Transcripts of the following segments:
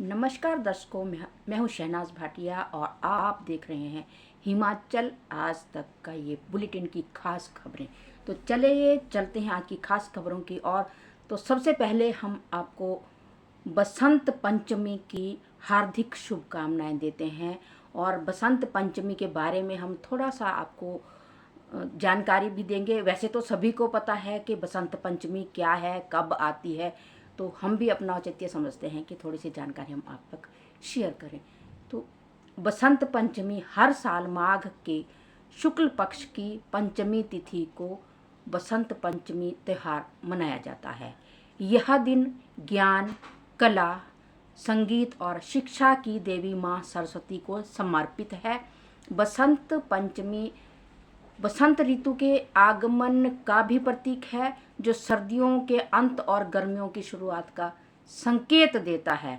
नमस्कार दर्शकों, मैं हूं शहनाज भाटिया और आप देख रहे हैं हिमाचल आज तक का ये बुलेटिन की खास खबरें। तो चलते हैं आज की खास खबरों की ओर। तो सबसे पहले हम आपको बसंत पंचमी की हार्दिक शुभकामनाएं देते हैं और बसंत पंचमी के बारे में हम थोड़ा सा आपको जानकारी भी देंगे। वैसे तो सभी को पता है कि बसंत पंचमी क्या है, कब आती है, तो हम भी अपना औचित्य समझते हैं कि थोड़ी सी जानकारी हम आप तक शेयर करें। तो बसंत पंचमी हर साल माघ के शुक्ल पक्ष की पंचमी तिथि को बसंत पंचमी त्यौहार मनाया जाता है। यह दिन ज्ञान, कला, संगीत और शिक्षा की देवी माँ सरस्वती को समर्पित है। बसंत पंचमी बसंत ऋतु के आगमन का भी प्रतीक है, जो सर्दियों के अंत और गर्मियों की शुरुआत का संकेत देता है।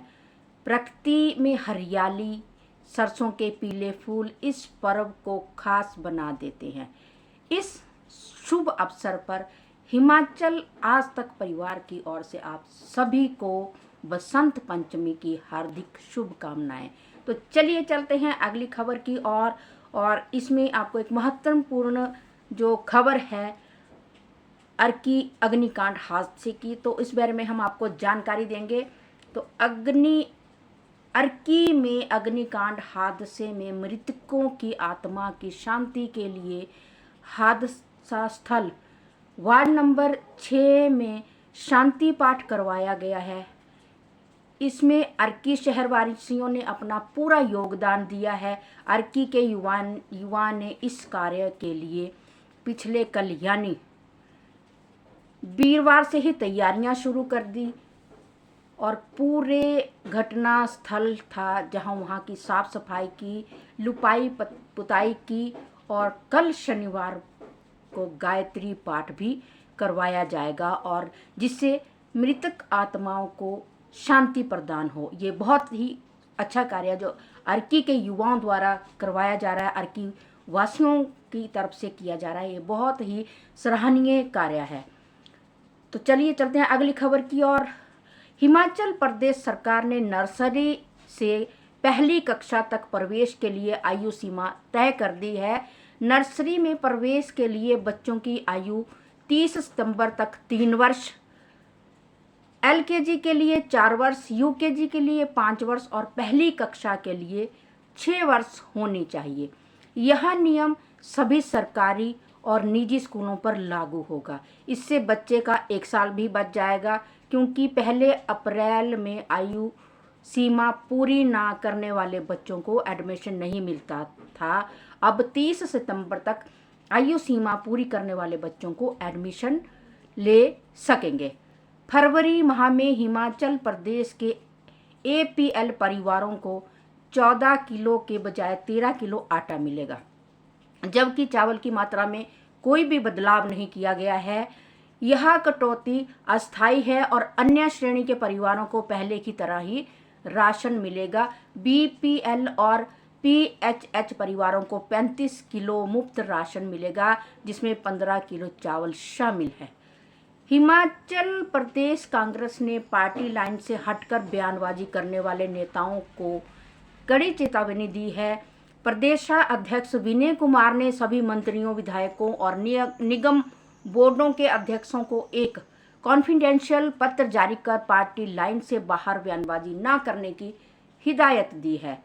प्रकृति में हरियाली, सरसों के पीले फूल इस पर्व को खास बना देते हैं। इस शुभ अवसर पर हिमाचल आज तक परिवार की ओर से आप सभी को बसंत पंचमी की हार्दिक शुभकामनाएं। तो चलिए चलते हैं अगली खबर की ओर और इसमें आपको एक महत्वपूर्ण जो खबर है अर्की अग्निकांड हादसे की, तो इस बारे में हम आपको जानकारी देंगे। तो अर्की में अग्निकांड हादसे में मृतकों की आत्मा की शांति के लिए हादसा स्थल वार्ड नंबर 6 में शांति पाठ करवाया गया है। इसमें अर्की शहरवासियों ने अपना पूरा योगदान दिया है। अर्की के युवा ने इस कार्य के लिए पिछले कल यानी वीरवार से ही तैयारियां शुरू कर दी और पूरे घटना स्थल था जहां वहां की साफ सफाई की, लुपाई पुताई की और कल शनिवार को गायत्री पाठ भी करवाया जाएगा और जिससे मृतक आत्माओं को शांति प्रदान हो। ये बहुत ही अच्छा कार्य जो अर्की के युवाओं द्वारा करवाया जा रहा है, अर्की वासियों की तरफ से किया जा रहा है, ये बहुत ही सराहनीय कार्य है। तो चलिए चलते हैं अगली खबर की ओर। हिमाचल प्रदेश सरकार ने नर्सरी से पहली कक्षा तक प्रवेश के लिए आयु सीमा तय कर दी है। नर्सरी में प्रवेश के लिए बच्चों की आयु 30 सितंबर तक 3 वर्ष, LKG के लिए 4 वर्ष, UKG के लिए 5 वर्ष और पहली कक्षा के लिए 6 वर्ष होनी चाहिए। यह नियम सभी सरकारी और निजी स्कूलों पर लागू होगा। इससे बच्चे का 1 साल भी बच जाएगा, क्योंकि पहले अप्रैल में आयु सीमा पूरी ना करने वाले बच्चों को एडमिशन नहीं मिलता था। अब 30 सितंबर तक आयु सीमा पूरी करने वाले बच्चों को एडमिशन ले सकेंगे। फरवरी माह में हिमाचल प्रदेश के APL परिवारों को 14 किलो के बजाय 13 किलो आटा मिलेगा, जबकि चावल की मात्रा में कोई भी बदलाव नहीं किया गया है। यह कटौती अस्थायी है और अन्य श्रेणी के परिवारों को पहले की तरह ही राशन मिलेगा। BPL और PHH परिवारों को 35 किलो मुफ्त राशन मिलेगा, जिसमें 15 किलो चावल शामिल है। हिमाचल प्रदेश कांग्रेस ने पार्टी लाइन से हटकर बयानबाजी करने वाले नेताओं को कड़ी चेतावनी दी है। प्रदेशाध्यक्ष विनय कुमार ने सभी मंत्रियों, विधायकों और निगम बोर्डों के अध्यक्षों को एक कॉन्फिडेंशियल पत्र जारी कर पार्टी लाइन से बाहर बयानबाजी न करने की हिदायत दी है।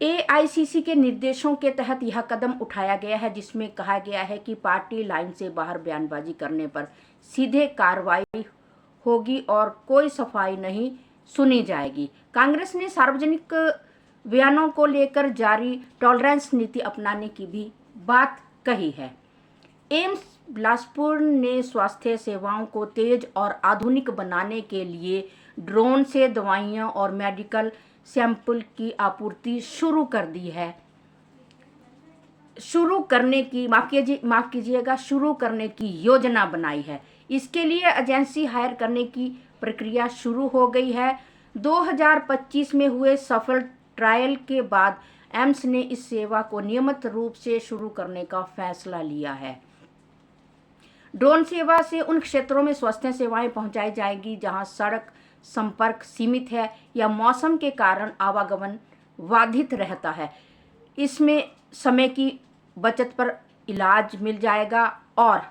AICC के निर्देशों के तहत यह कदम उठाया गया है, जिसमें कहा गया है कि पार्टी लाइन से बाहर बयानबाजी करने पर सीधे कार्रवाई होगी और कोई सफाई नहीं सुनी जाएगी। कांग्रेस ने सार्वजनिक बयानों को लेकर जारी टॉलरेंस नीति अपनाने की भी बात कही है। एम्स बिलासपुर ने स्वास्थ्य सेवाओं को तेज और आधुनिक बनाने के लिए ड्रोन से दवाइयां और मेडिकल सैंपल की आपूर्ति शुरू कर दी है। शुरू करने की योजना बनाई है। इसके लिए एजेंसी हायर करने की प्रक्रिया शुरू हो गई है। 2025 में हुए सफल ट्रायल के बाद एम्स ने इस सेवा को नियमित रूप से शुरू करने का फैसला लिया है। ड्रोन सेवा से उन क्षेत्रों में स्वास्थ्य सेवाएं पहुंचाई जाएगी जहां सड़क संपर्क सीमित है या मौसम के कारण आवागमन बाधित रहता है। इसमें समय की बचत पर इलाज मिल जाएगा और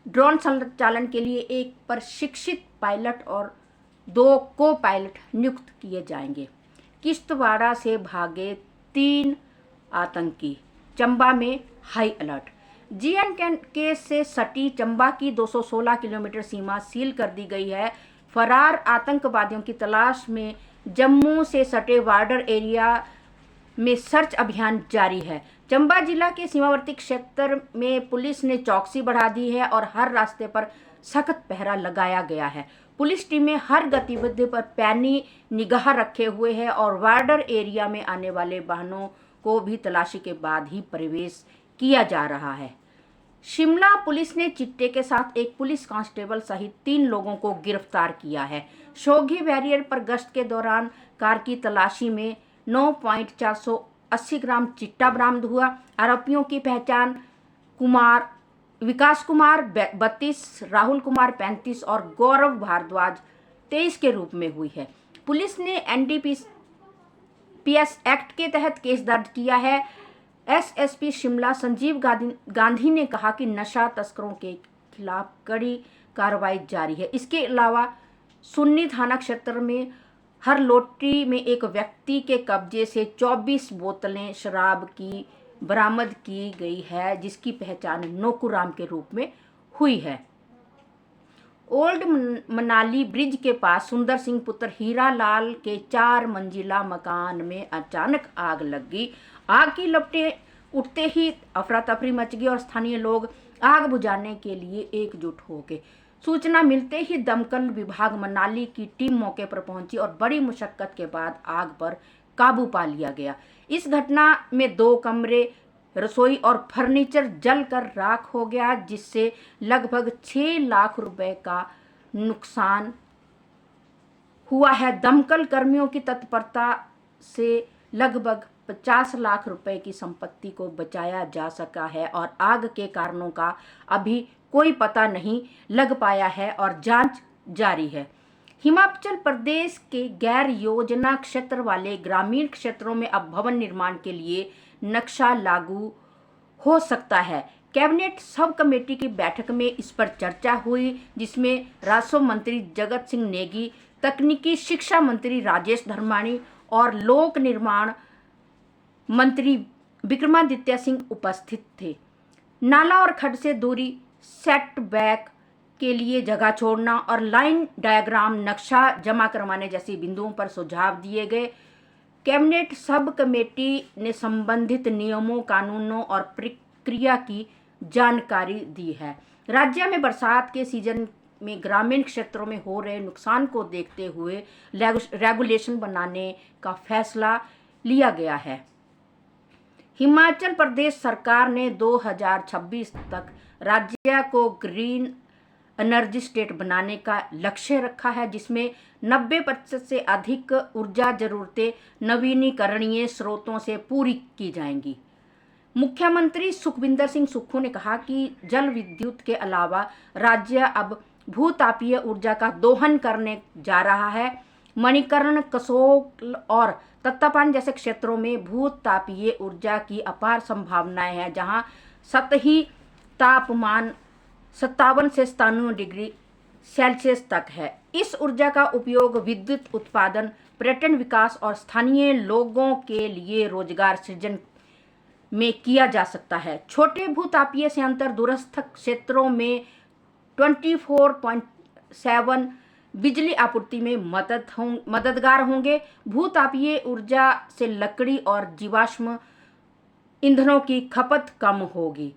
ड्रोन संचालन के लिए एक प्रशिक्षित पायलट और 2 को पायलट नियुक्त किए जाएंगे। किश्तवाड़ा से भागे 3 आतंकी, चंबा में हाई अलर्ट। JNK से सटी चंबा की 216 किलोमीटर सीमा सील कर दी गई है। फरार आतंकवादियों की तलाश में जम्मू से सटे बॉर्डर एरिया में सर्च अभियान जारी है। चंबा जिला के सीमावर्ती क्षेत्र में पुलिस ने चौकसी बढ़ा दी है और हर रास्ते पर सख्त पहरा लगाया गया है। पुलिस टीमें हर गतिविधि पर पैनी निगाह रखे हुए है और बॉर्डर एरिया में आने वाले वाहनों को भी तलाशी के बाद ही प्रवेश किया जा रहा है। शिमला पुलिस ने चिट्टे के साथ एक पुलिस कांस्टेबल सहित 3 लोगों को गिरफ्तार किया है। शोघी बैरियर पर गश्त के दौरान कार की तलाशी में 9.480 ग्राम चिट्टा बरामद हुआ। आरोपियों की पहचान विकास कुमार 32, राहुल कुमार 35 और गौरव भारद्वाज 23 के रूप में हुई है। पुलिस ने NDPS एक्ट के तहत केस दर्ज किया है। SSP शिमला संजीव गांधी ने कहा कि नशा तस्करों के खिलाफ कड़ी कार्रवाई जारी है। इसके अलावा सुन्नी थाना क्षेत्र में हर लोटी में एक व्यक्ति के कब्जे से 24 बोतलें शराब की बरामद की गई है, जिसकी पहचान नोकूराम के रूप में हुई है। ओल्ड मनाली ब्रिज के पास सुंदर सिंह पुत्र हीरा लाल के 4 मंजिला मकान में अचानक आग लग गई। आग की लपटें उठते ही अफरा तफरी मच गई और स्थानीय लोग आग बुझाने के लिए एकजुट हो गए। सूचना मिलते ही दमकल विभाग मनाली की टीम मौके पर पहुंची और बड़ी मुशक्कत के बाद आग पर काबू पा लिया गया। इस घटना में 2 कमरे, रसोई और फर्नीचर जलकर राख हो गया, जिससे लगभग 6 लाख रुपए का नुकसान हुआ है। दमकल कर्मियों की तत्परता से लगभग 50 लाख रुपए की संपत्ति को बचाया जा सका है और आग के कारणों का अभी कोई पता नहीं लग पाया है और जांच जारी है। हिमाचल प्रदेश के गैर योजना क्षेत्र वाले ग्रामीण क्षेत्रों में अब भवन निर्माण के लिए नक्शा लागू हो सकता है। कैबिनेट सब कमेटी की बैठक में इस पर चर्चा हुई, जिसमें राजस्व मंत्री जगत सिंह नेगी, तकनीकी शिक्षा मंत्री राजेश धर्माणी और लोक निर्माण मंत्री विक्रमादित्य सिंह उपस्थित थे। नाला और खड्ड से दूरी, सेटबैक के लिए जगह छोड़ना और लाइन डायग्राम नक्शा जमा करवाने जैसे बिंदुओं पर सुझाव दिए गए। कैबिनेट सब कमेटी ने संबंधित नियमों, कानूनों और प्रक्रिया की जानकारी दी है। राज्य में बरसात के सीजन में ग्रामीण क्षेत्रों में हो रहे नुकसान को देखते हुए रेगुलेशन बनाने का फैसला लिया गया है। हिमाचल प्रदेश सरकार ने 2026 तक राज्य को ग्रीन एनर्जी स्टेट बनाने का लक्ष्य रखा है, जिसमें 90% से अधिक ऊर्जा जरूरतें नवीनीकरणीय स्रोतों से पूरी की जाएंगी। मुख्यमंत्री सुखविंदर सिंह सुक्खू ने कहा कि जल विद्युत के अलावा राज्य अब भूतापीय ऊर्जा का दोहन करने जा रहा है। मणिकर्ण, कसोल और तत्तापानी जैसे क्षेत्रों में भूतापीय ऊर्जा की अपार संभावनाएं हैं, जहां सतही तापमान 57 से 97 डिग्री सेल्सियस तक है। इस ऊर्जा का उपयोग विद्युत उत्पादन, पर्यटन विकास और स्थानीय लोगों के लिए रोजगार सृजन में किया जा सकता है। छोटे भूतापीय संयंत्र दूरस्थ क्षेत्रों में 24.7 बिजली आपूर्ति में मददगार होंगे। भूतापीय ऊर्जा से लकड़ी और जीवाश्म ईंधनों की खपत कम होगी,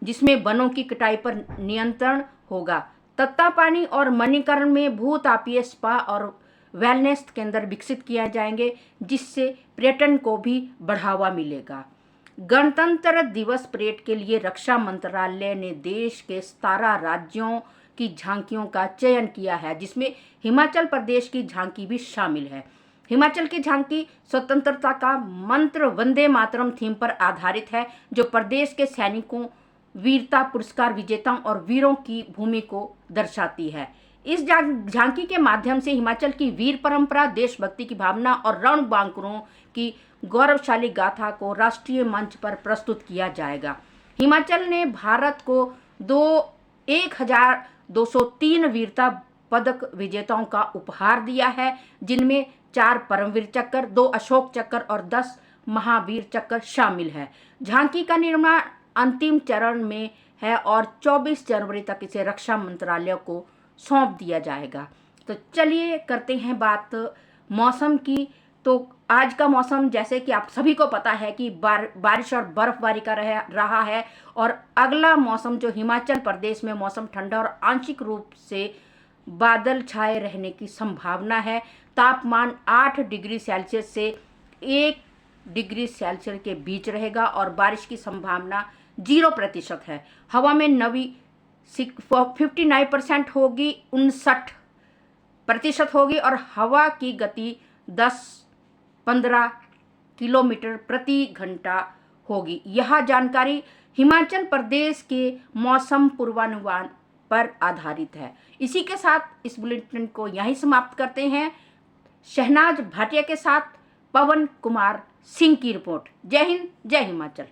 जिसमें वनों की कटाई पर नियंत्रण होगा। तत्तापानी और मणिकर्ण में भूतापीय स्पा और वेलनेस केंद्र विकसित किए जाएंगे, जिससे पर्यटन को भी बढ़ावा मिलेगा। गणतंत्र दिवस परेड के लिए रक्षा मंत्रालय ने देश के 17 राज्यों की झांकियों का चयन किया है, जिसमें हिमाचल प्रदेश की झांकी भी शामिल है। हिमाचल की झांकी स्वतंत्रता का मंत्र वंदे मातरम थीम पर आधारित है, जो प्रदेश के सैनिकों, वीरता पुरस्कार विजेताओं और वीरों की भूमि को दर्शाती है। इस झांकी के माध्यम से हिमाचल की वीर परंपरा, देशभक्ति की भावना और रणबांकुरों की गौरवशाली गाथा को राष्ट्रीय मंच पर प्रस्तुत किया जाएगा। हिमाचल ने भारत को 1203 वीरता पदक विजेताओं का उपहार दिया है, जिनमें 4 परमवीर चक्र, 2 अशोक चक्र और 10 महावीर चक्र शामिल है। झांकी का निर्माण अंतिम चरण में है और 24 जनवरी तक इसे रक्षा मंत्रालय को सौंप दिया जाएगा। तो चलिए करते हैं बात मौसम की। तो आज का मौसम जैसे कि आप सभी को पता है कि बारिश और बर्फबारी का रहा है, और अगला मौसम जो हिमाचल प्रदेश में मौसम ठंडा और आंशिक रूप से बादल छाए रहने की संभावना है। तापमान 8 डिग्री सेल्सियस से 1 डिग्री सेल्सियस के बीच रहेगा और बारिश की संभावना 0% है। हवा में नमी 59% होगी, 59% होगी और हवा की गति 10-15 किलोमीटर प्रति घंटा होगी। यह जानकारी हिमाचल प्रदेश के मौसम पूर्वानुमान पर आधारित है। इसी के साथ इस बुलेटिन को यहीं समाप्त करते हैं। शहनाज भाटिया के साथ पवन कुमार सिंह की रिपोर्ट। जय हिंद, जय हिमाचल।